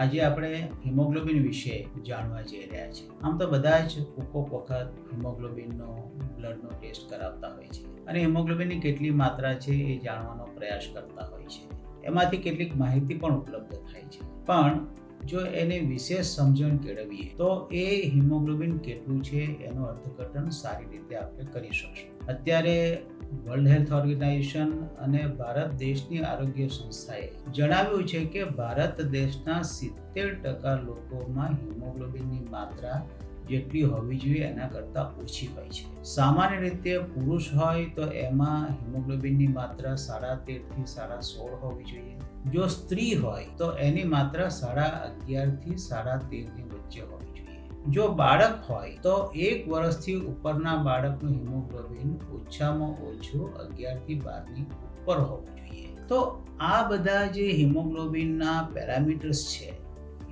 આજે આપણે હિમોગ્લોબિન વિશે જાણવા જઈ રહ્યા છીએ. આમ તો બધા જ કોક વખત હિમોગ્લોબિનનો બ્લડનો ટેસ્ટ કરાવતા હોય છે અને હિમોગ્લોબિનની કેટલી માત્રા છે એ જાણવાનો પ્રયાસ કરતા હોય છે. એમાંથી કેટલીક માહિતી પણ ઉપલબ્ધ થાય છે, પણ જો એને વિશેષ સમજણ કેળવીએ તો એ હિમોગ્લોબિન કેટલું છે એનું અર્થઘટન સારી રીતે આપણે કરી શકશું. અત્યારે વર્લ્ડ હેલ્થ ઓર્ગેનાઇઝેશન અને ભારત દેશની આરોગ્ય સંસ્થાએ જણાવ્યું છે કે ભારત દેશના 70% લોકોમાં હિમોગ્લોબિનની માત્રા જેટલી હોવી જોઈએ એના કરતાં ઓછી હોય છે. સામાન્ય રીતે પુરુષ હોય તો એમાં હિમોગ્લોબિનની માત્રા 13.5 થી 16.5 હોવી જોઈએ. જો સ્ત્રી હોય તો એની માત્રા 11.5 થી 13.5 ની વચ્ચે હોવી જોઈએ. જો બાળક હોય તો 1 વર્ષથી ઉપરના બાળકનું હિમોગ્લોબિન ઓછામાં ઓછું 11 થી 12 ની ઉપર હોવું જોઈએ. તો આ બધા જે હિમોગ્લોબિનના પેરામીટર્સ છે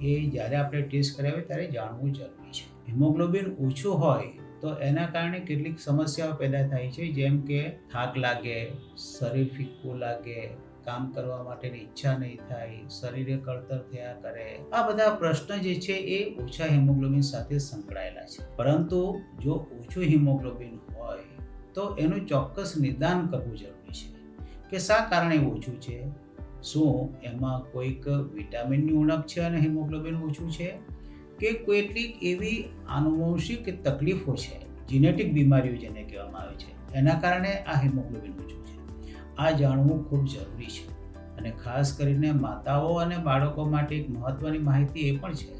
એ જ્યારે આપણે ટેસ્ટ કરાવીએ ત્યારે જાણવું જરૂરી છે. હિમોગ્લોબિન ઓછું હોય તો એના કારણે કેટલીક સમસ્યાઓ પેદા થાય છે, જેમ કે થાક લાગે, શરીર ફિક્કું લાગે, કામ કરવા માટેની ઈચ્છા નહીં થાય, શરીરે કળતર થયા કરે. આ બધા પ્રશ્ન જે છે એ ઓછા હિમોગ્લોબિન સાથે સંકળાયેલા છે. પરંતુ જો ઓછું હિમોગ્લોબિન હોય તો એનું ચોક્કસ નિદાન કરવું જરૂરી છે કે શા કારણે ઓછું છે. શું એમાં કોઈક વિટામિનની ઉણપ છે અને હિમોગ્લોબિન ઓછું છે, કે કેટલીક એવી આનુવંશિક તકલીફો છે, જીનેટિક બીમારીઓ જેને કહેવામાં આવે છે, એના કારણે આ હિમોગ્લોબિન ઓછું છે. આ જાણવું ખૂબ જરૂરી છે અને ખાસ કરીને માતાઓ અને બાળકો માટે એક મહત્વની માહિતી એ પણ છે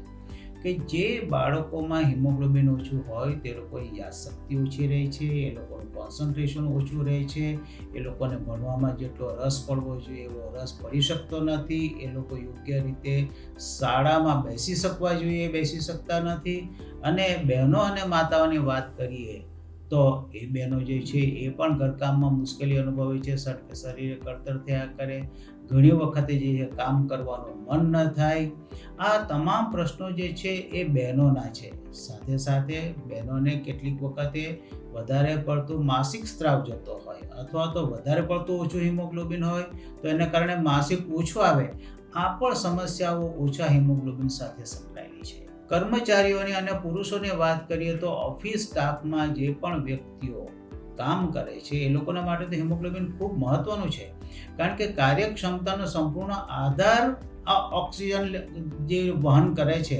કે જે બાળકોમાં હિમોગ્લોબિન ઓછું હોય તે લોકોની યાદશક્તિ ઓછી રહે છે, એ લોકોનું કોન્સન્ટ્રેશન ઓછું રહે છે, એ લોકોને ભણવામાં જેટલો રસ પડવો જોઈએ એવો રસ પડી શકતો નથી, એ લોકો યોગ્ય રીતે શાળામાં બેસી શકતા નથી. અને બહેનો અને માતાઓની વાત કરીએ તો એ બહેનો જે છે એ પણ ઘરકામમાં મુશ્કેલી અનુભવે છે, શરીરે કળતર થયા કરે, ઘણી વખતે જે છે કામ કરવાનું મન ન થાય. આ તમામ પ્રશ્નો જે છે એ બહેનોના છે. સાથે સાથે બહેનોને કેટલીક વખતે વધારે પડતું માસિક સ્ત્રાવ જતો હોય અથવા તો વધારે પડતું ઓછું હિમોગ્લોબિન હોય તો એને કારણે માસિક ઓછું આવે. આ પણ સમસ્યાઓ ઓછા હિમોગ્લોબિન સાથે સંકળાયેલી છે. કર્મચારીઓની અને પુરુષોની વાત કરીએ તો ઓફિસ સ્ટાફમાં જે પણ વ્યક્તિઓ કામ કરે છે એ લોકોના માટે તો હિમોગ્લોબિન ખૂબ મહત્વનું છે, કારણ કે કાર્યક્ષમતાનો સંપૂર્ણ આધાર આ ઓક્સિજન જે વહન કરે છે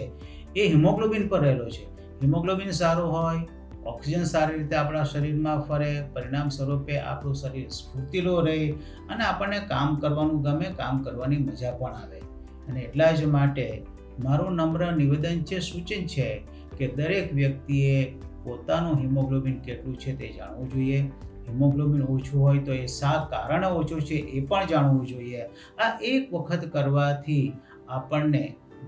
એ હિમોગ્લોબિન પર રહેલો છે. હિમોગ્લોબિન સારું હોય, ઓક્સિજન સારી રીતે આપણા શરીરમાં ફરે, પરિણામ સ્વરૂપે આપણું શરીર સ્ફૂર્તિલું રહે અને આપણને કામ કરવાનું ગમે, કામ કરવાની મજા પણ આવે. અને એટલા જ માટે મારું નમ્ર નિવેદન છે, સૂચન છે કે દરેક વ્યક્તિએ પોતાનું હિમોગ્લોબિન કેટલું છે તે જાણવું જોઈએ. હિમોગ્લોબિન ઓછું હોય તો એ શા કારણે ઓછું છે એ પણ જાણવું જોઈએ. આ એક વખત કરવાથી આપણને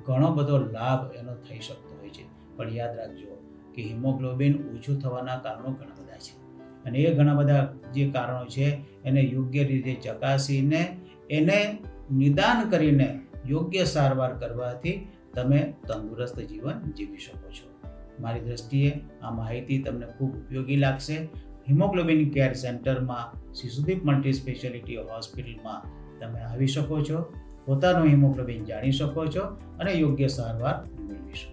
ઘણો બધો લાભ એનો થઈ શકતો હોય છે. પણ યાદ રાખજો કે હિમોગ્લોબિન ઓછું થવાના કારણો ઘણા બધા છે અને એ ઘણા બધા જે કારણો છે એને યોગ્ય રીતે ચકાસીને એને નિદાન કરીને યોગ્ય સારવાર કરવાથી તમે તંદુરસ્ત જીવન જીવી શકો છો. મારી દ્રષ્ટિએ આ માહિતી તમને ખૂબ ઉપયોગી લાગશે. હિમોગ્લોબિન કેર સેન્ટરમાં શિશુદીપ મલ્ટી સ્પેશિયાલિટી હોસ્પિટલમાં તમે આવી શકો છો, પોતાનું હિમોગ્લોબિન જાણી શકો છો અને યોગ્ય સારવાર મેળવી શકો છો.